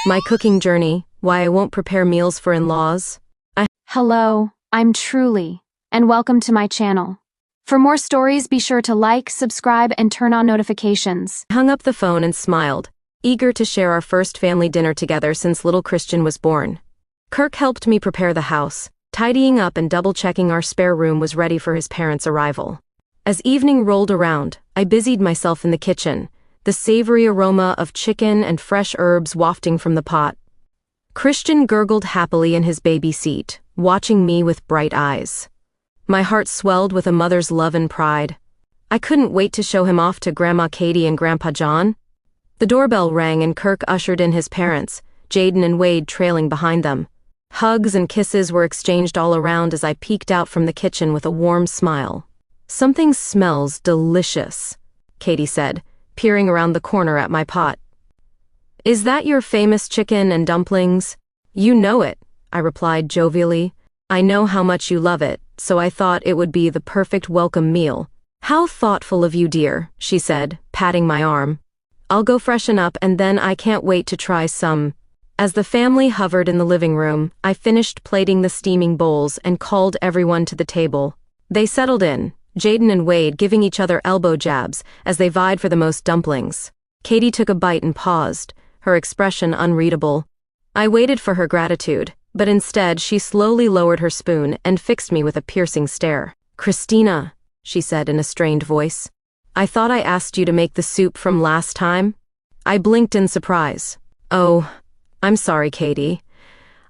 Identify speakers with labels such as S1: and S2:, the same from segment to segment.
S1: My cooking journey, why I won't prepare meals for in-laws.
S2: Hello, I'm Truly, and welcome to my channel. For more stories, be sure to like, subscribe, and turn on notifications.
S1: I hung up the phone and smiled, eager to share our first family dinner together since little Christian was born. Kirk helped me prepare the house, tidying up and double-checking our spare room was ready for his parents' arrival. As evening rolled around, I busied myself in the kitchen, the savory aroma of chicken and fresh herbs wafting from the pot. Christian gurgled happily in his baby seat, watching me with bright eyes. My heart swelled with a mother's love and pride. I couldn't wait to show him off to Grandma Katie and Grandpa John. The doorbell rang and Kirk ushered in his parents, Jaden and Wade trailing behind them. Hugs and kisses were exchanged all around as I peeked out from the kitchen with a warm smile. "Something smells delicious," Katie said, peering around the corner at my pot. "Is that your famous chicken and dumplings?" "You know it," I replied jovially. "I know how much you love it, so I thought it would be the perfect welcome meal." "How thoughtful of you, dear," she said, patting my arm. "I'll go freshen up and then I can't wait to try some." As the family hovered in the living room, I finished plating the steaming bowls and called everyone to the table. They settled in, Jaden and Wade giving each other elbow jabs as they vied for the most dumplings. Katie took a bite and paused, her expression unreadable. I waited for her gratitude, but instead she slowly lowered her spoon and fixed me with a piercing stare. "Christina," she said in a strained voice, "I thought I asked you to make the soup from last time?" I blinked in surprise. "Oh, I'm sorry, Katie.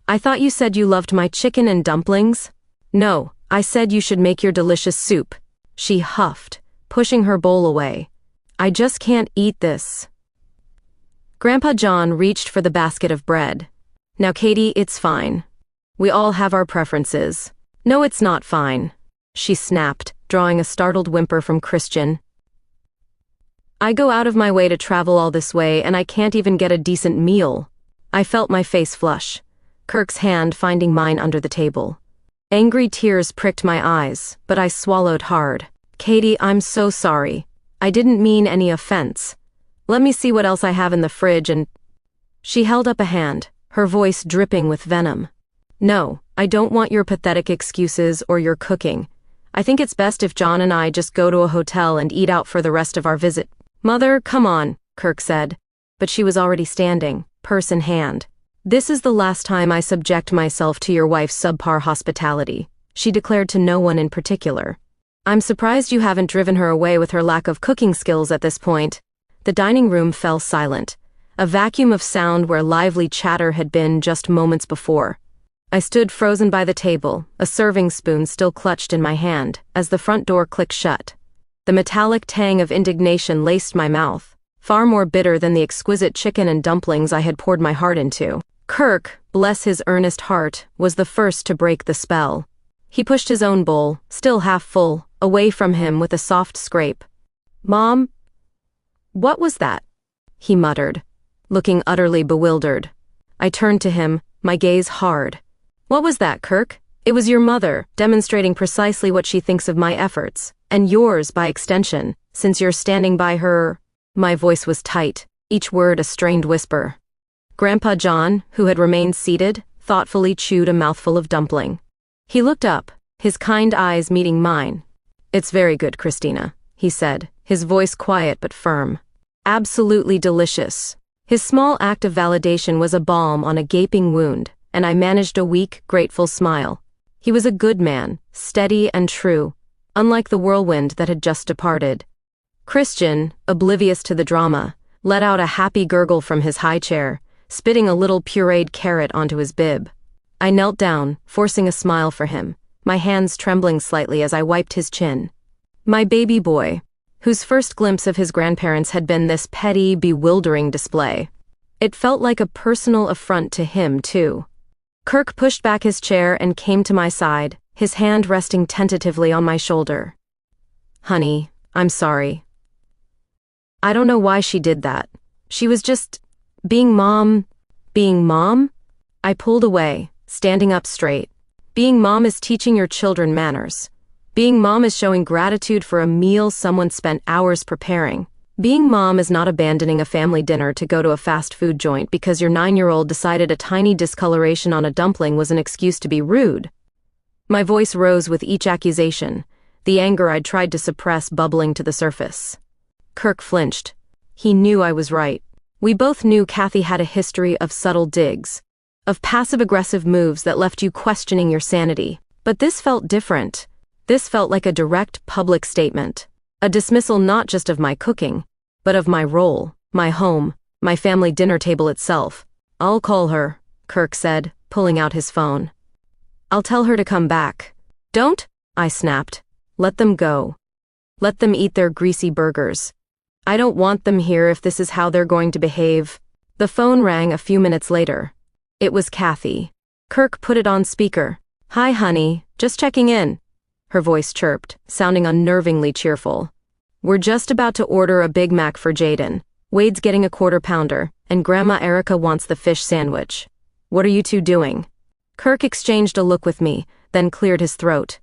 S1: I thought you said you loved my chicken and dumplings." "No, I said you should make your delicious soup," she huffed, pushing her bowl away. "I just can't eat this." Grandpa John reached for the basket of bread. "Now, Katie, it's fine. We all have our preferences." "No, it's not fine," she snapped, drawing a startled whimper from Christian. "I go out of my way to travel all this way and I can't even get a decent meal." I felt my face flush, Kirk's hand finding mine under the table. Angry tears pricked my eyes, but I swallowed hard. "Katie, I'm so sorry. I didn't mean any offense. Let me see what else I have in the fridge and—" She held up a hand, her voice dripping with venom. "No, I don't want your pathetic excuses or your cooking. I think it's best if John and I just go to a hotel and eat out for the rest of our visit." "Mother, come on," Kirk said, but she was already standing, purse in hand. "This is the last time I subject myself to your wife's subpar hospitality," she declared to no one in particular. "I'm surprised you haven't driven her away with her lack of cooking skills at this point." The dining room fell silent, a vacuum of sound where lively chatter had been just moments before. I stood frozen by the table, a serving spoon still clutched in my hand, as the front door clicked shut. The metallic tang of indignation laced my mouth, far more bitter than the exquisite chicken and dumplings I had poured my heart into. Kirk, bless his earnest heart, was the first to break the spell. He pushed his own bowl, still half full, away from him with a soft scrape. "Mom? What was that?" he muttered, looking utterly bewildered. I turned to him, my gaze hard. "What was that, Kirk? It was your mother, demonstrating precisely what she thinks of my efforts, and yours by extension, since you're standing by her—" My voice was tight, each word a strained whisper. Grandpa John, who had remained seated, thoughtfully chewed a mouthful of dumpling. He looked up, his kind eyes meeting mine. "It's very good, Christina," he said, his voice quiet but firm. "Absolutely delicious." His small act of validation was a balm on a gaping wound, and I managed a weak, grateful smile. He was a good man, steady and true, unlike the whirlwind that had just departed. Christian, oblivious to the drama, let out a happy gurgle from his high chair, spitting a little pureed carrot onto his bib. I knelt down, forcing a smile for him, my hands trembling slightly as I wiped his chin. My baby boy, whose first glimpse of his grandparents had been this petty, bewildering display. It felt like a personal affront to him, too. Kirk pushed back his chair and came to my side, his hand resting tentatively on my shoulder. "Honey, I'm sorry. I don't know why she did that. She was just being mom." "Being mom?" I pulled away, standing up straight. "Being mom is teaching your children manners. Being mom is showing gratitude for a meal someone spent hours preparing. Being mom is not abandoning a family dinner to go to a fast food joint because your 9-year-old decided a tiny discoloration on a dumpling was an excuse to be rude. My voice rose with each accusation, the anger I'd tried to suppress bubbling to the surface. Kirk flinched. He knew I was right. We both knew Kathy had a history of subtle digs, of passive-aggressive moves that left you questioning your sanity. But this felt different. This felt like a direct public statement. A dismissal not just of my cooking, but of my role, my home, my family dinner table itself. "I'll call her," Kirk said, pulling out his phone. "I'll tell her to come back." "Don't," I snapped. "Let them go. Let them eat their greasy burgers. I don't want them here if this is how they're going to behave." The phone rang a few minutes later. It was Kathy. Kirk put it on speaker. "Hi, honey, just checking in." Her voice chirped, sounding unnervingly cheerful. "We're just about to order a Big Mac for Jaden. Wade's getting a quarter pounder, and Grandma Erica wants the fish sandwich. What are you two doing?" Kirk exchanged a look with me, then cleared his throat.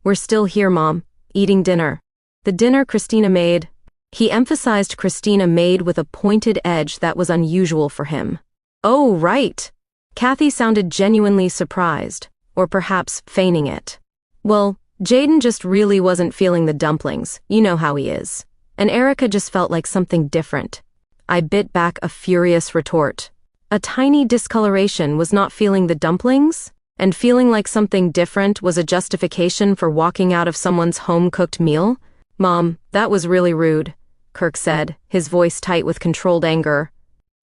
S1: "We're still here, Mom, eating dinner. The dinner Christina made." He emphasized Christina made with a pointed edge that was unusual for him. "Oh, right." Kathy sounded genuinely surprised, or perhaps feigning it. "Well, Jaden just really wasn't feeling the dumplings, you know how he is. And Erica just felt like something different." I bit back a furious retort. A tiny discoloration was not feeling the dumplings? And feeling like something different was a justification for walking out of someone's home-cooked meal? "Mom, that was really rude," Kirk said, his voice tight with controlled anger.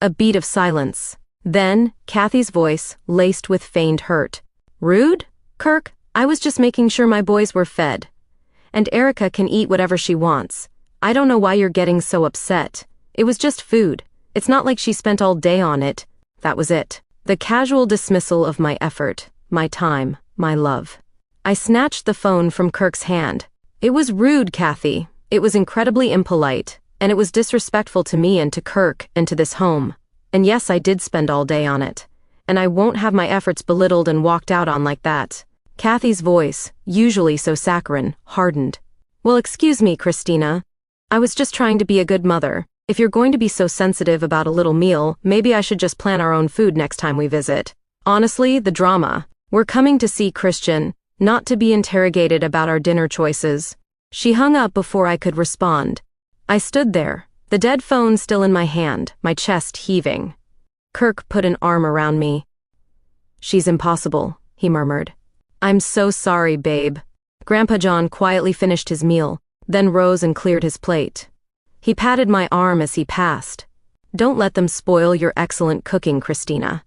S1: A beat of silence. Then, Kathy's voice, laced with feigned hurt. "Rude? Kirk, I was just making sure my boys were fed. And Erica can eat whatever she wants. I don't know why you're getting so upset. It was just food. It's not like she spent all day on it." That was it. The casual dismissal of my effort, my time, my love. I snatched the phone from Kirk's hand. "It was rude, Kathy. It was incredibly impolite, and it was disrespectful to me and to Kirk and to this home. And yes, I did spend all day on it. And I won't have my efforts belittled and walked out on like that." Kathy's voice, usually so saccharine, hardened. "Well, excuse me, Christina. I was just trying to be a good mother. If you're going to be so sensitive about a little meal, maybe I should just plan our own food next time we visit. Honestly, the drama. We're coming to see Christian, not to be interrogated about our dinner choices." She hung up before I could respond. I stood there, the dead phone still in my hand, my chest heaving. Kirk put an arm around me. "She's impossible," he murmured. "I'm so sorry, babe." Grandpa John quietly finished his meal, then rose and cleared his plate. He patted my arm as he passed. "Don't let them spoil your excellent cooking, Christina.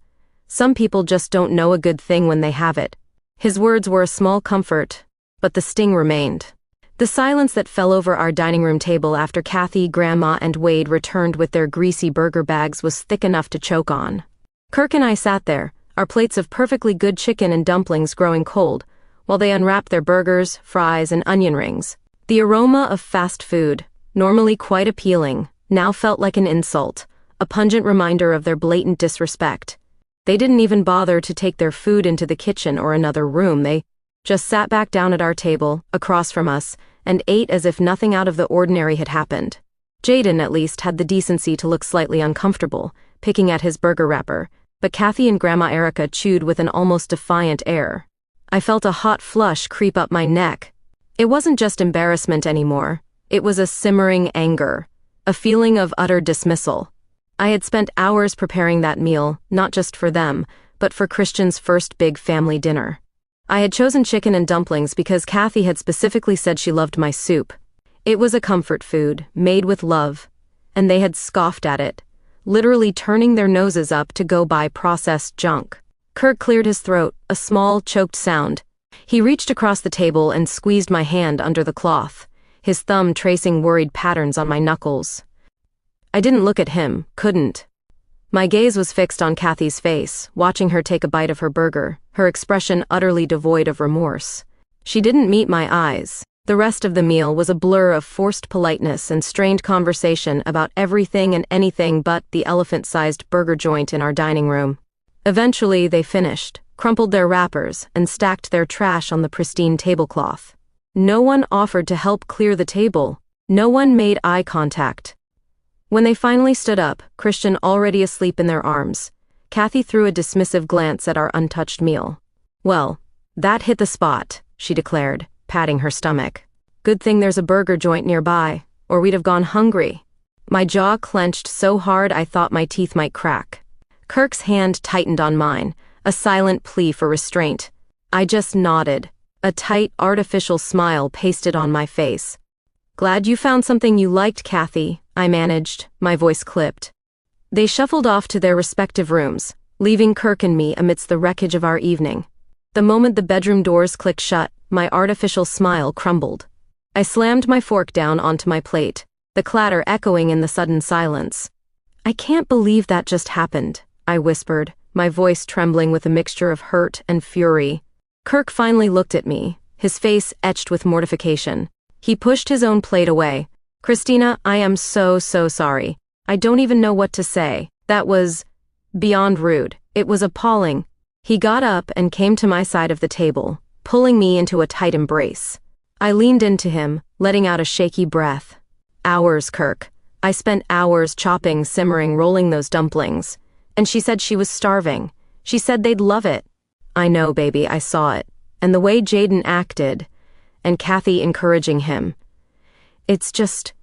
S1: Some people just don't know a good thing when they have it." His words were a small comfort, but the sting remained. The silence that fell over our dining room table after Kathy, Grandma, and Wade returned with their greasy burger bags was thick enough to choke on. Kirk and I sat there, our plates of perfectly good chicken and dumplings growing cold, while they unwrapped their burgers, fries, and onion rings. The aroma of fast food, normally quite appealing, now felt like an insult, a pungent reminder of their blatant disrespect. They didn't even bother to take their food into the kitchen or another room. They just sat back down at our table, across from us, and ate as if nothing out of the ordinary had happened. Jaden, at least, had the decency to look slightly uncomfortable, picking at his burger wrapper, but Kathy and Grandma Erica chewed with an almost defiant air. I felt a hot flush creep up my neck. It wasn't just embarrassment anymore. It was a simmering anger, a feeling of utter dismissal. I had spent hours preparing that meal, not just for them, but for Christian's first big family dinner. I had chosen chicken and dumplings because Kathy had specifically said she loved my soup. It was a comfort food, made with love, and they had scoffed at it, literally turning their noses up to go buy processed junk. Kirk cleared his throat, a small, choked sound. He reached across the table and squeezed my hand under the cloth, his thumb tracing worried patterns on my knuckles. I didn't look at him, couldn't. My gaze was fixed on Kathy's face, watching her take a bite of her burger, her expression utterly devoid of remorse. She didn't meet my eyes. The rest of the meal was a blur of forced politeness and strained conversation about everything and anything but the elephant-sized burger joint in our dining room. Eventually, they finished, crumpled their wrappers, and stacked their trash on the pristine tablecloth. No one offered to help clear the table. No one made eye contact. When they finally stood up, Christian already asleep in their arms, Kathy threw a dismissive glance at our untouched meal. "Well, that hit the spot," she declared, patting her stomach. "Good thing there's a burger joint nearby, or we'd have gone hungry." My jaw clenched so hard I thought my teeth might crack. Kirk's hand tightened on mine, a silent plea for restraint. I just nodded, a tight, artificial smile pasted on my face. "Glad you found something you liked, Kathy," I managed, my voice clipped. They shuffled off to their respective rooms, leaving Kirk and me amidst the wreckage of our evening. The moment the bedroom doors clicked shut, my artificial smile crumbled. I slammed my fork down onto my plate, the clatter echoing in the sudden silence. "I can't believe that just happened," I whispered, my voice trembling with a mixture of hurt and fury. Kirk finally looked at me, his face etched with mortification. He pushed his own plate away. "Christina, I am so sorry. I don't even know what to say. That was beyond rude. It was appalling." He got up and came to my side of the table, pulling me into a tight embrace. I leaned into him, letting out a shaky breath. "Hours, Kirk. I spent hours chopping, simmering, rolling those dumplings. And she said she was starving. She said they'd love it." "I know, baby, I saw it. And the way Jaden acted, and Kathy encouraging him. It's just,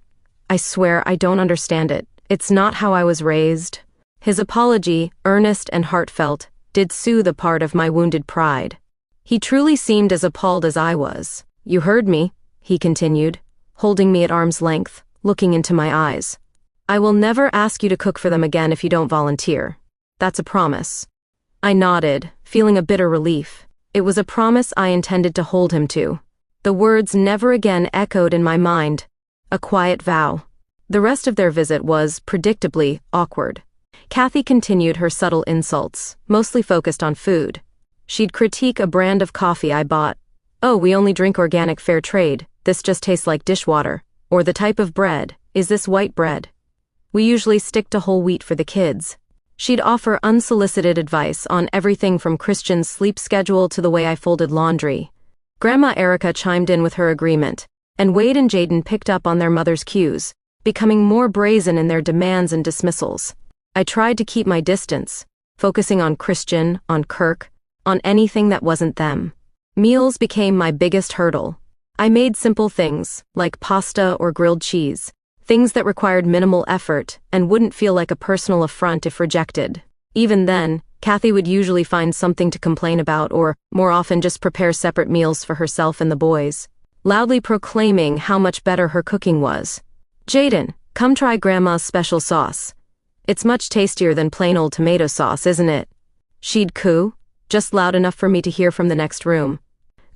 S1: I swear I don't understand it. It's not how I was raised." His apology, earnest and heartfelt, did soothe a part of my wounded pride. He truly seemed as appalled as I was. "You heard me," he continued, holding me at arm's length, looking into my eyes. "I will never ask you to cook for them again if you don't volunteer. That's a promise." I nodded, feeling a bitter relief. It was a promise I intended to hold him to. The words never again echoed in my mind. A quiet vow. The rest of their visit was, predictably, awkward. Kathy continued her subtle insults, mostly focused on food. She'd critique a brand of coffee I bought. "Oh, we only drink organic fair trade. This just tastes like dishwater." Or the type of bread. "Is this white bread? We usually stick to whole wheat for the kids." She'd offer unsolicited advice on everything from Christian's sleep schedule to the way I folded laundry. Grandma Erica chimed in with her agreement, and Wade and Jaden picked up on their mother's cues, becoming more brazen in their demands and dismissals. I tried to keep my distance, focusing on Christian, on Kirk, on anything that wasn't them. Meals became my biggest hurdle. I made simple things, like pasta or grilled cheese, things that required minimal effort and wouldn't feel like a personal affront if rejected. Even then, Kathy would usually find something to complain about or, more often, just prepare separate meals for herself and the boys, loudly proclaiming how much better her cooking was. "Jaden, come try Grandma's special sauce. It's much tastier than plain old tomato sauce, isn't it?" She'd coo, just loud enough for me to hear from the next room.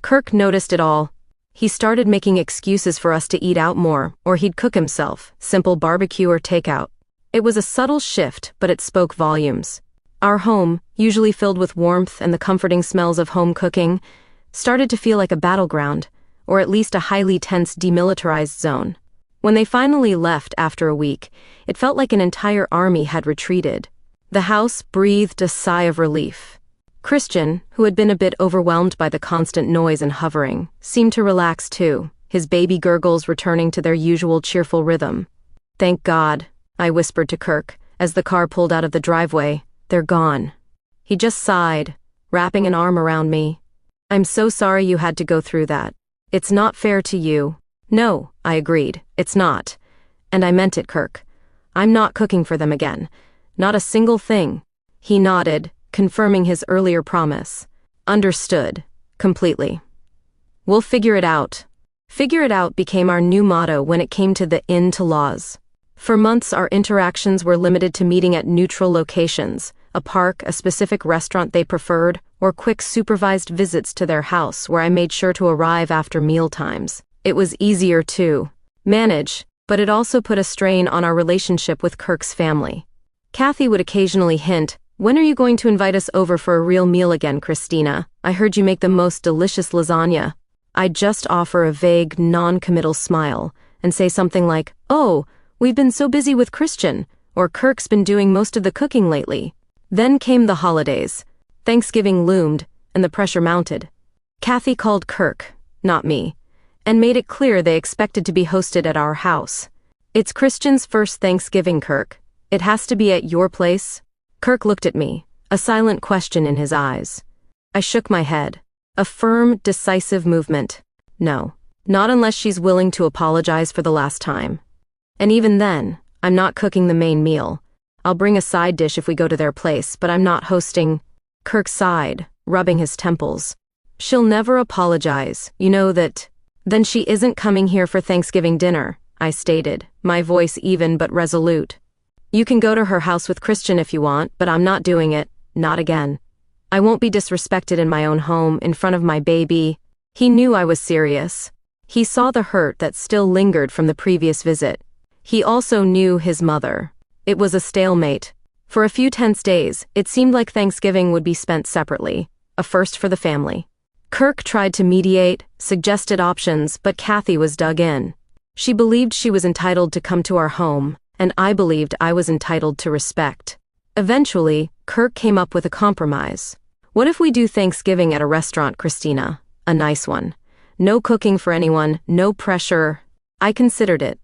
S1: Kirk noticed it all. He started making excuses for us to eat out more, or he'd cook himself, simple barbecue or takeout. It was a subtle shift, but it spoke volumes. Our home, usually filled with warmth and the comforting smells of home cooking, started to feel like a battleground, or at least a highly tense demilitarized zone. When they finally left after a week, it felt like an entire army had retreated. The house breathed a sigh of relief. Christian, who had been a bit overwhelmed by the constant noise and hovering, seemed to relax too, his baby gurgles returning to their usual cheerful rhythm. "Thank God," I whispered to Kirk, as the car pulled out of the driveway. "They're gone." He just sighed, wrapping an arm around me. "I'm so sorry you had to go through that. It's not fair to you." "No," I agreed, "it's not. And I meant it, Kirk. I'm not cooking for them again. Not a single thing." He nodded, confirming his earlier promise. "Understood. Completely. We'll figure it out." Figure it out became our new motto when it came to the in-to-laws. For months our interactions were limited to meeting at neutral locations, a park, a specific restaurant they preferred, or quick supervised visits to their house where I made sure to arrive after meal times. It was easier to manage, but it also put a strain on our relationship with Kirk's family. Kathy would occasionally hint, "When are you going to invite us over for a real meal again, Christina? I heard you make the most delicious lasagna." I'd just offer a vague, non-committal smile and say something like, "Oh, we've been so busy with Christian," or "Kirk's been doing most of the cooking lately." Then came the holidays. Thanksgiving loomed, and the pressure mounted. Kathy called Kirk, not me, and made it clear they expected to be hosted at our house. It's Christian's first Thanksgiving, Kirk. It has to be at your place? Kirk looked at me, a silent question in his eyes. I shook my head. A firm, decisive movement. No. Not unless she's willing to apologize for the last time. And even then, I'm not cooking the main meal. I'll bring a side dish if we go to their place, but I'm not hosting. Kirk sighed, rubbing his temples. She'll never apologize, you know that. Then she isn't coming here for Thanksgiving dinner, I stated, my voice even but resolute. You can go to her house with Christian if you want, but I'm not doing it, not again. I won't be disrespected in my own home, in front of my baby. He knew I was serious. He saw the hurt that still lingered from the previous visit. He also knew his mother. It was a stalemate. For a few tense days, it seemed like Thanksgiving would be spent separately, a first for the family. Kirk tried to mediate, suggested options, but Kathy was dug in. She believed she was entitled to come to our home, and I believed I was entitled to respect. Eventually, Kirk came up with a compromise. What if we do Thanksgiving at a restaurant, Christina? A nice one. No cooking for anyone, no pressure. I considered it.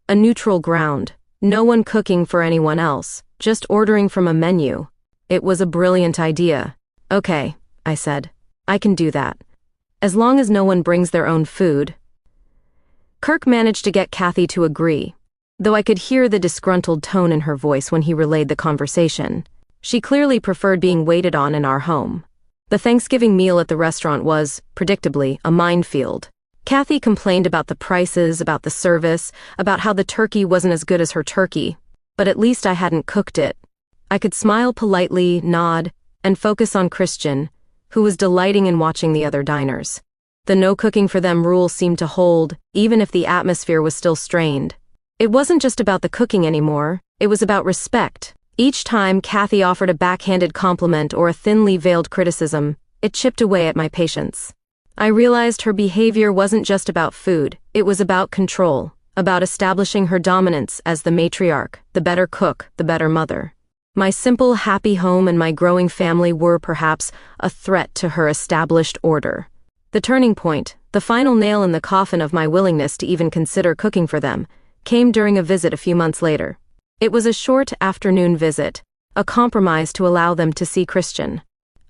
S1: A neutral ground. No one cooking for anyone else, just ordering from a menu. It was a brilliant idea. Okay, I said. I can do that. As long as no one brings their own food. Kirk managed to get Kathy to agree, though I could hear the disgruntled tone in her voice when he relayed the conversation. She clearly preferred being waited on in our home. The Thanksgiving meal at the restaurant was, predictably, a minefield. Kathy complained about the prices, about the service, about how the turkey wasn't as good as her turkey, but at least I hadn't cooked it. I could smile politely, nod, and focus on Christian, who was delighting in watching the other diners. The no cooking for them rule seemed to hold, even if the atmosphere was still strained. It wasn't just about the cooking anymore, it was about respect. Each time Kathy offered a backhanded compliment or a thinly veiled criticism, it chipped away at my patience. I realized her behavior wasn't just about food, it was about control, about establishing her dominance as the matriarch, the better cook, the better mother. My simple, happy home and my growing family were perhaps a threat to her established order. The turning point, the final nail in the coffin of my willingness to even consider cooking for them, came during a visit a few months later. It was a short afternoon visit, a compromise to allow them to see Christian.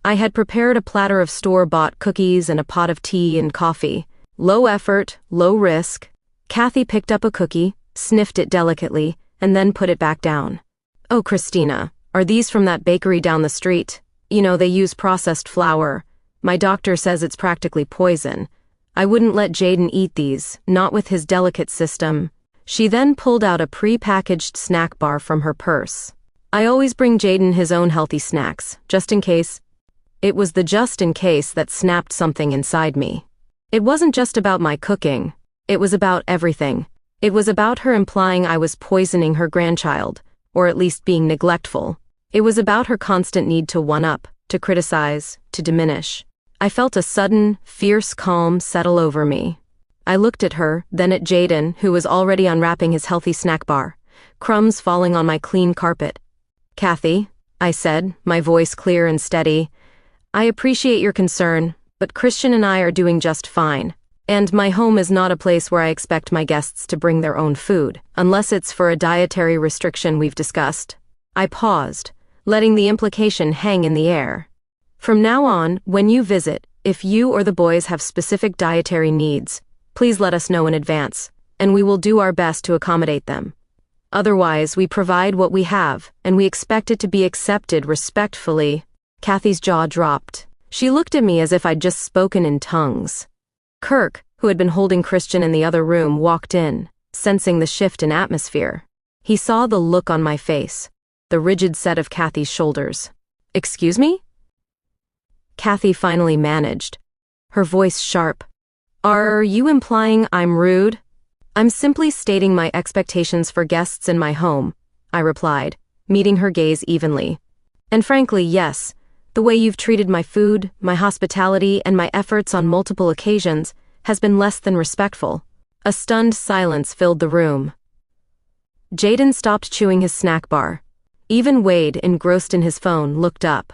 S1: I had prepared a platter of store-bought cookies and a pot of tea and coffee. Low effort, low risk. Kathy picked up a cookie, sniffed it delicately, and then put it back down. Oh, Christina, are these from that bakery down the street? You know, they use processed flour. My doctor says it's practically poison. I wouldn't let Jaden eat these, not with his delicate system. She then pulled out a pre-packaged snack bar from her purse. I always bring Jaden his own healthy snacks, just in case. It was the just in case that snapped something inside me. It wasn't just about my cooking. It was about everything. It was about her implying I was poisoning her grandchild, or at least being neglectful. It was about her constant need to one-up, to criticize, to diminish. I felt a sudden, fierce calm settle over me. I looked at her, then at Jaden, who was already unwrapping his healthy snack bar, crumbs falling on my clean carpet. Kathy, I said, my voice clear and steady, I appreciate your concern, but Christian and I are doing just fine. And my home is not a place where I expect my guests to bring their own food, unless it's for a dietary restriction we've discussed. I paused, letting the implication hang in the air. From now on, when you visit, if you or the boys have specific dietary needs, please let us know in advance, and we will do our best to accommodate them. Otherwise, we provide what we have, and we expect it to be accepted respectfully. Kathy's jaw dropped. She looked at me as if I'd just spoken in tongues. Kirk, who had been holding Christian in the other room, walked in, sensing the shift in atmosphere. He saw the look on my face, the rigid set of Kathy's shoulders. Excuse me? Kathy finally managed, her voice sharp. Are you implying I'm rude? I'm simply stating my expectations for guests in my home, I replied, meeting her gaze evenly. And frankly, yes, the way you've treated my food, my hospitality, and my efforts on multiple occasions has been less than respectful. A stunned silence filled the room. Jaden stopped chewing his snack bar. Even Wade, engrossed in his phone, looked up.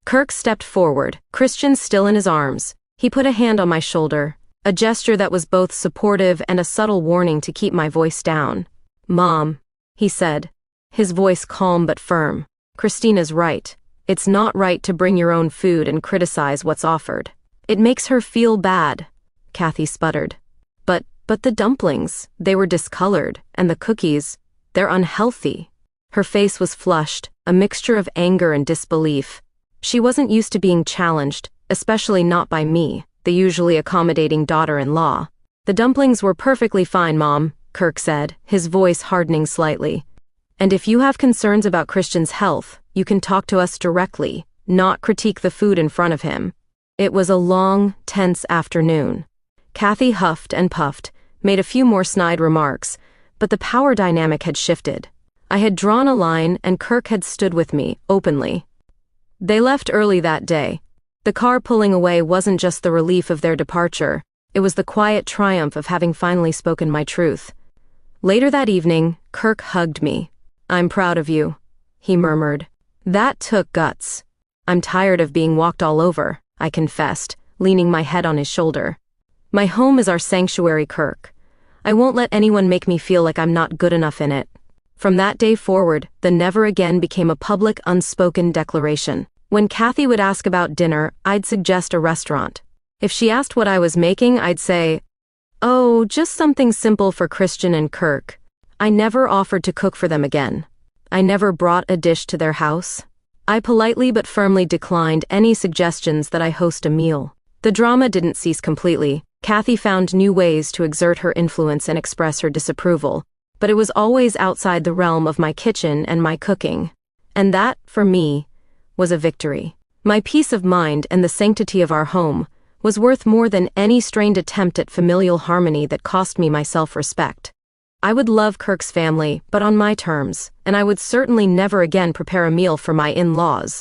S1: Kirk stepped forward, Christian still in his arms. He put a hand on my shoulder, a gesture that was both supportive and a subtle warning to keep my voice down. Mom, he said, his voice calm but firm. Christina's right. It's not right to bring your own food and criticize what's offered. It makes her feel bad, Kathy sputtered. But the dumplings, they were discolored, and the cookies, they're unhealthy. Her face was flushed, a mixture of anger and disbelief. She wasn't used to being challenged, especially not by me, the usually accommodating daughter-in-law. The dumplings were perfectly fine, Mom, Kirk said, his voice hardening slightly. And if you have concerns about Christian's health, you can talk to us directly, not critique the food in front of him. It was a long, tense afternoon. Kathy huffed and puffed, made a few more snide remarks, but the power dynamic had shifted. I had drawn a line and Kirk had stood with me, openly. They left early that day. The car pulling away wasn't just the relief of their departure, it was the quiet triumph of having finally spoken my truth. Later that evening, Kirk hugged me. I'm proud of you, he murmured. That took guts. I'm tired of being walked all over, I confessed, leaning my head on his shoulder. My home is our sanctuary, Kirk. I won't let anyone make me feel like I'm not good enough in it. From that day forward, the never again became a public, unspoken declaration. When Kathy would ask about dinner, I'd suggest a restaurant. If she asked what I was making, I'd say, "Oh, just something simple for Christian and Kirk." I never offered to cook for them again. I never brought a dish to their house. I politely but firmly declined any suggestions that I host a meal. The drama didn't cease completely. Kathy found new ways to exert her influence and express her disapproval, but it was always outside the realm of my kitchen and my cooking. And that, for me, was a victory. My peace of mind and the sanctity of our home was worth more than any strained attempt at familial harmony that cost me my self-respect. I would love Kirk's family, but on my terms, and I would certainly never again prepare a meal for my in-laws.